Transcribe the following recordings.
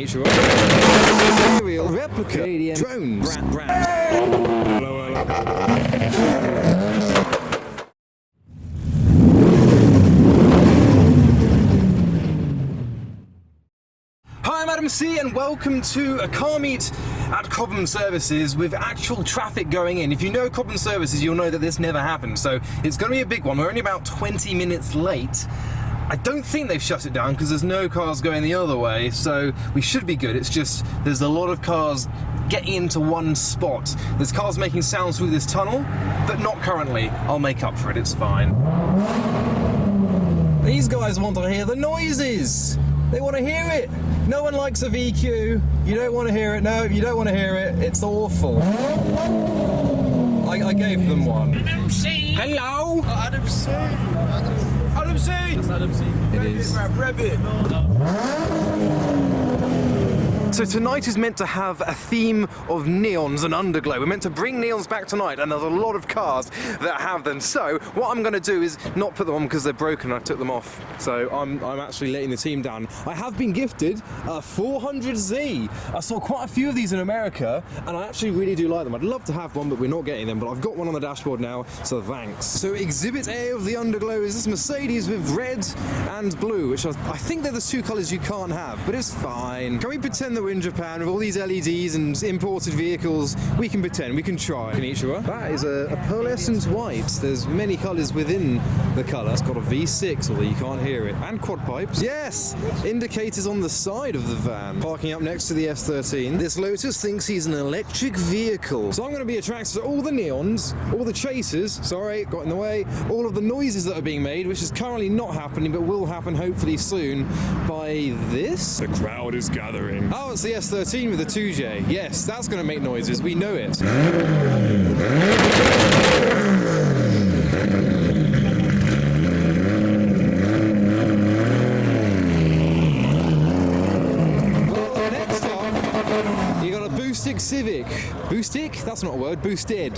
each other. Aerial replica JDM drones. Hi, I'm Adam C and welcome to a car meet at Cobham Services with actual traffic going in. If you know Cobham Services, you'll know that this never happened, so it's going to be a big one. We're only about 20 minutes late. I don't think they've shut it down because there's no cars going the other way, so we should be good. It's just there's a lot of cars getting into one spot. There's cars making sounds through this tunnel, but not currently. I'll make up for it, it's fine. These guys want to hear the noises. They want to hear it. No one likes a VQ. You don't want to hear it. No, you don't want to hear it. It's awful. I gave them one. Adam C. Hello. Adam C. Adam C. That's Adam C. It is. Rev it. So tonight is meant to have a theme of neons and underglow. We're meant to bring neons back tonight, and there's a lot of cars that have them. So what I'm going to do is not put them on because they're broken. I took them off. So I'm actually letting the team down. I have been gifted a 400Z. I saw quite a few of these in America, and I actually really do like them. I'd love to have one, but we're not getting them. But I've got one on the dashboard now, so thanks. So Exhibit A of the underglow is this Mercedes with red and blue, which I think they're the two colours you can't have, but it's fine. Can we pretend that we're in Japan with all these LEDs and imported vehicles? We can pretend, we can try. Konnichiwa. That is a pearlescent white. There's many colours within the colour. It's got a V6, although you can't hear it. And quad pipes. Yes! Indicators on the side of the van. Parking up next to the S13. This Lotus thinks he's an electric vehicle. So I'm going to be attracted to all the neons, all the chasers, sorry, got in the way, all of the noises that are being made, which is currently not happening, but will happen hopefully soon, by this. The crowd is gathering. Oh, it's the S13 with the 2J. Yes, that's going to make noises. We know it. Next up, you got a Boostic Civic. Boostic? That's not a word. Boosted.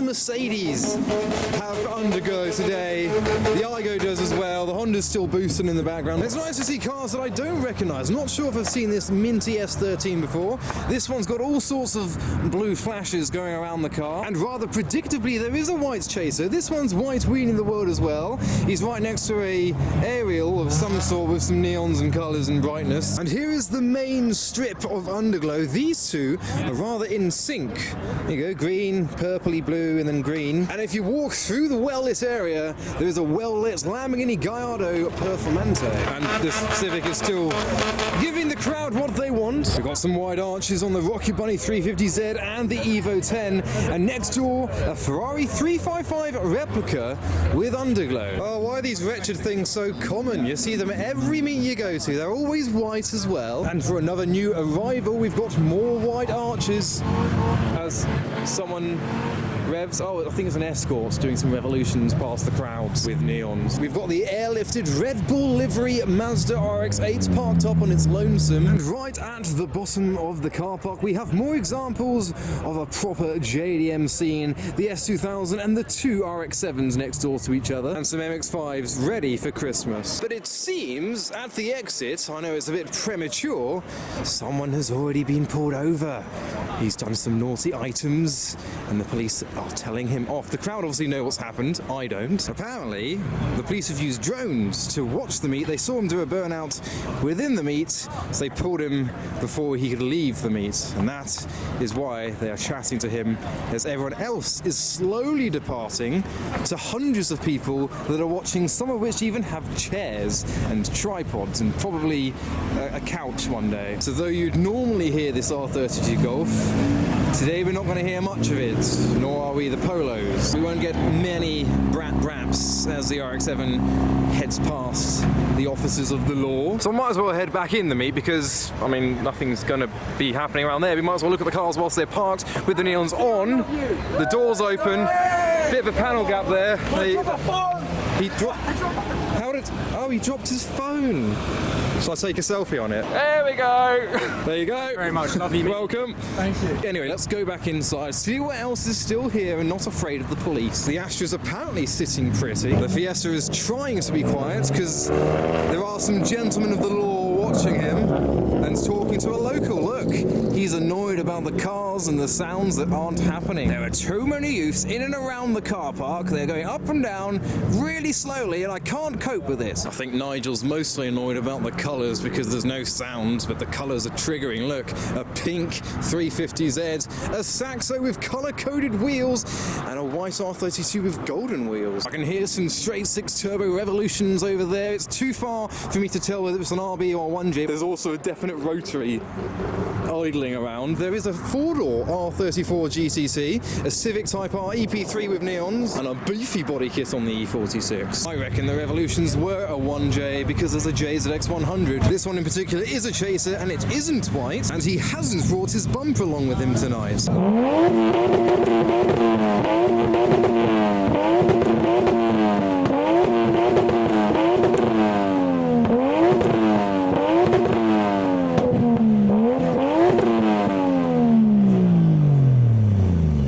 Mercedes have underglow today. The Igo does as well. The Honda's still boosting in the background. It's nice to see cars that I don't recognise. Not sure if I've seen this minty S13 before. This one's got all sorts of blue flashes going around the car. And rather predictably, there is a white chaser. This one's white wheeling the world as well. He's right next to a aerial of some sort with some neons and colours and brightness. And here is the main strip of underglow. These two are rather in sync. There you go, green, purpley blue, and then green. And if you walk through the well-lit area, there is a well-lit Lamborghini Gallardo Performante. And this Civic is still giving the crowd what they want. We've got some wide arches on the Rocky Bunny 350Z and the Evo 10. And next door, a Ferrari 355 replica with underglow. Oh, why are these wretched things so common? You see them at every meet you go to. They're always white as well. And for another new arrival, we've got more wide arches as someone revs. Oh, I think it's an Escort doing some revolutions past the crowds with neons. We've got the airlifted Red Bull livery Mazda RX-8 parked up on its lonesome. And right at the bottom of the car park, we have more examples of a proper JDM scene. The S2000 and the two RX-7s next door to each other. And some MX-5s ready for Christmas. But it seems at the exit, I know it's a bit premature, someone has already been pulled over. He's done some naughty items and the police are telling him off. The crowd obviously know what's happened. I don't. Apparently, the police have used drones to watch the meet. They saw him do a burnout within the meet, so they pulled him before he could leave the meet. And that is why they are chatting to him as everyone else is slowly departing to hundreds of people that are watching, some of which even have chairs and tripods and probably a couch one day. So though you'd normally hear this R32 Golf, today we're not going to hear much of it, nor are we the Polos. We won't get many brat raps as the RX-7 heads past the officers of the law. So I might as well head back in the meet because, I mean, nothing's going to be happening around there. We might as well look at the cars whilst they're parked with the neons on, the doors open, bit of a panel gap there. He dropped. How did? Oh, he dropped his phone. Shall I take a selfie on it? There we go. There you go. Very much. Lovely. Welcome. Thank you. Anyway, let's go back inside, see what else is still here and not afraid of the police. The Astra's apparently sitting pretty. The Fiesta is trying to be quiet because there are some gentlemen of the law watching him and talking to a local. Look, he's annoyed about the cars and the sounds that aren't happening. There are too many youths in and around the car park. They're going up and down really slowly and I can't cope with this. I think Nigel's mostly annoyed about the colours because there's no sound, but the colours are triggering. Look, a pink 350Z, a Saxo with colour-coded wheels, and a white R32 with golden wheels. I can hear some straight 6 turbo revolutions over there. It's too far for me to tell whether it's an RB or 1J. There's also a definite rotary idling around. There is a 4-door R34 GTC, a Civic Type R EP3 with neons, and a beefy body kit on the E46. I reckon the revolutions were a 1J because there's a JZX100. This one in particular is a chaser and it isn't white, and he hasn't brought his bumper along with him tonight.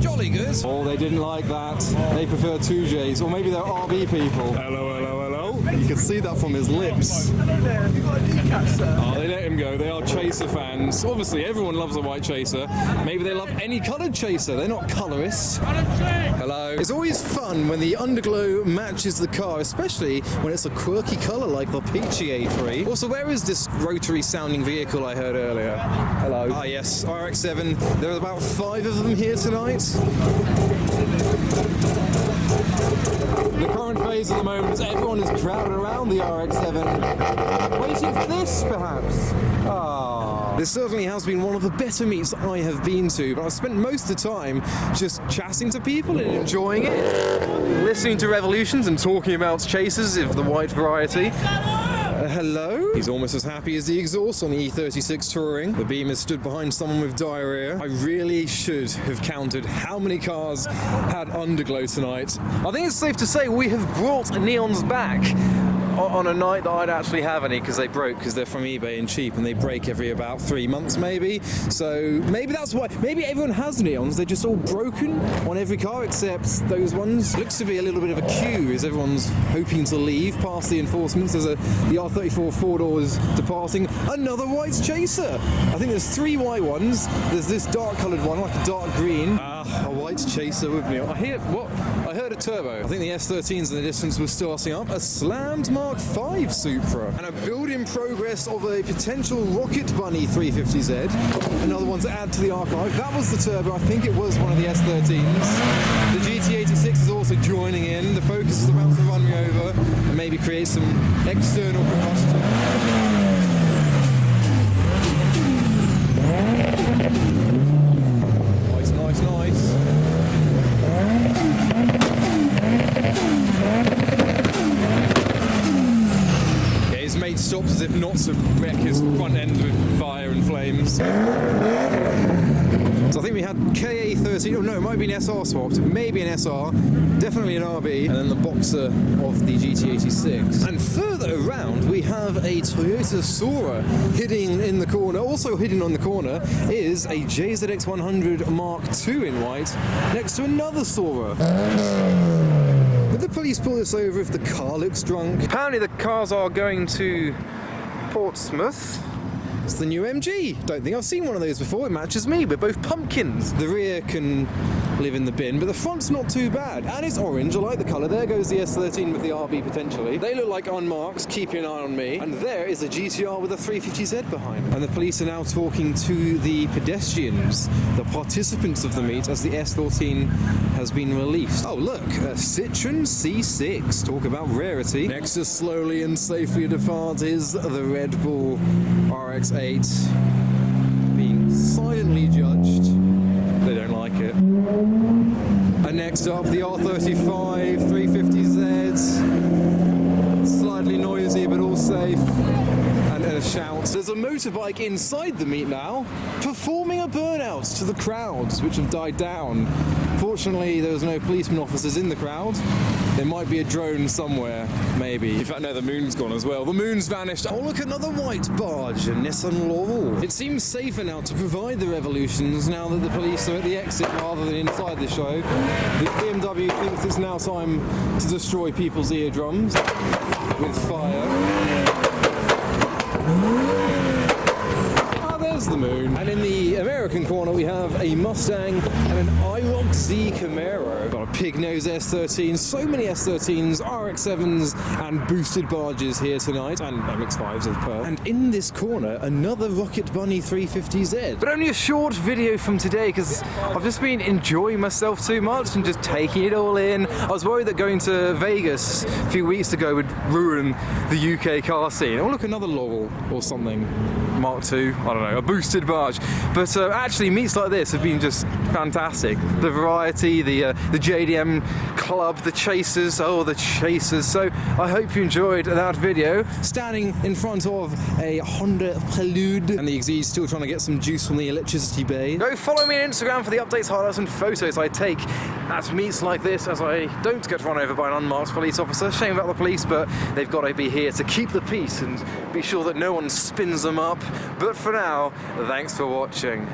Jolly good. Oh, they didn't like that. They prefer 2Js, or maybe they're RB people. Hello, hello, hello. You can see that from his lips. Hello there. Have you got a decat, sir? Oh, they let him go. They are chaser fans. Obviously, everyone loves a white chaser. Maybe they love any coloured chaser. They're not colourists. Hello. It's always fun when the underglow matches the car, especially when it's a quirky colour like the Peachy A3. Also, where is this rotary sounding vehicle I heard earlier? Hello. Ah, yes, RX-7. There are about 5 of them here tonight. The current phase at the moment is everyone is crowded around the RX-7, waiting for this, perhaps. Ah. This certainly has been one of the better meets I have been to, but I've spent most of the time just chatting to people and enjoying it, listening to revolutions and talking about chasers of the white variety. Hello? He's almost as happy as the exhaust on the E36 Touring. The beam has stood behind someone with diarrhea. I really should have counted how many cars had underglow tonight. I think it's safe to say we have brought neons back on a night that I'd actually have any because they broke, because they're from eBay and cheap and they break every about 3 months maybe. So maybe that's why, maybe everyone has neons, they're just all broken on every car except those ones. Looks to be a little bit of a queue as everyone's hoping to leave past the enforcements. There's the R34 4-door is departing. Another white chaser. I think there's 3 white ones. There's this dark coloured one, like a dark green. A white chaser with me. I heard a turbo. I think the S13s in the distance were starting up. A slammed Mark V Supra. And a build in progress of a potential Rocket Bunny 350Z. Another one to add to the archive. That was the turbo. I think it was one of the S13s. The GT86 is also joining in. The Focus is about to run me over and maybe create some external combustion. Nice. Yeah, his mate stops as if not to wreck his front end with fire and flames. So I think we had KA13, oh no, it might be an SR swapped, maybe an SR, definitely an RB, and then the Boxer of the GT86. And further around, we have a Toyota Sora hidden in the corner. Also hidden on the corner is a JZX100 Mark II in white, next to another Sora. Would the police pull this over if the car looks drunk? Apparently the cars are going to Portsmouth. It's the new MG. Don't think I've seen one of those before. It matches me. We're both pumpkins. The rear can live in the bin, but the front's not too bad. And it's orange. I like the colour. There goes the S13 with the RB potentially. They look like unmarked. Keep an eye on me. And there is a GTR with a 350Z behind. And the police are now talking to the pedestrians, the participants of the meet, as the S14 has been released. Oh look, a Citroen C6. Talk about rarity. Next to slowly and safely depart is the Red Bull RX-8 being silently judged. They don't like it. And next up, the R35 350Z. Slightly noisy, but all safe. And a shout. There's a motorbike inside the meet now, performing a burnout to the crowds, which have died down. Fortunately, there was no policeman officers in the crowd. There might be a drone somewhere, maybe. In fact, no, the moon's gone as well. The moon's vanished. Oh, look, another white barge, a Nissan Laurel. It seems safer now to provide the revolutions now that the police are at the exit rather than inside the show. The BMW thinks it's now time to destroy people's eardrums with fire. The moon. And in the American corner we have a Mustang and an IROC Z Camaro. Got a pig nose S13, so many S13s, RX-7s and boosted barges here tonight, and MX-5s as per. And in this corner, another Rocket Bunny 350Z. But only a short video from today because I've just been enjoying myself too much and just taking it all in. I was worried that going to Vegas a few weeks ago would ruin the UK car scene. Oh look, another Laurel or something. Mark II, I don't know, a boosted barge. But actually meets like this have been just fantastic. The variety, the JDM club, the chasers, oh the chasers. So I hope you enjoyed that video. Standing in front of a Honda Prelude, and the Exe's still trying to get some juice from the electricity bay. Go follow me on Instagram for the updates, highlights and photos I take at meets like this, as I don't get run over by an unmarked police officer. Shame about the police, but they've got to be here to keep the peace and be sure that no one spins them up. But for now, thanks for watching.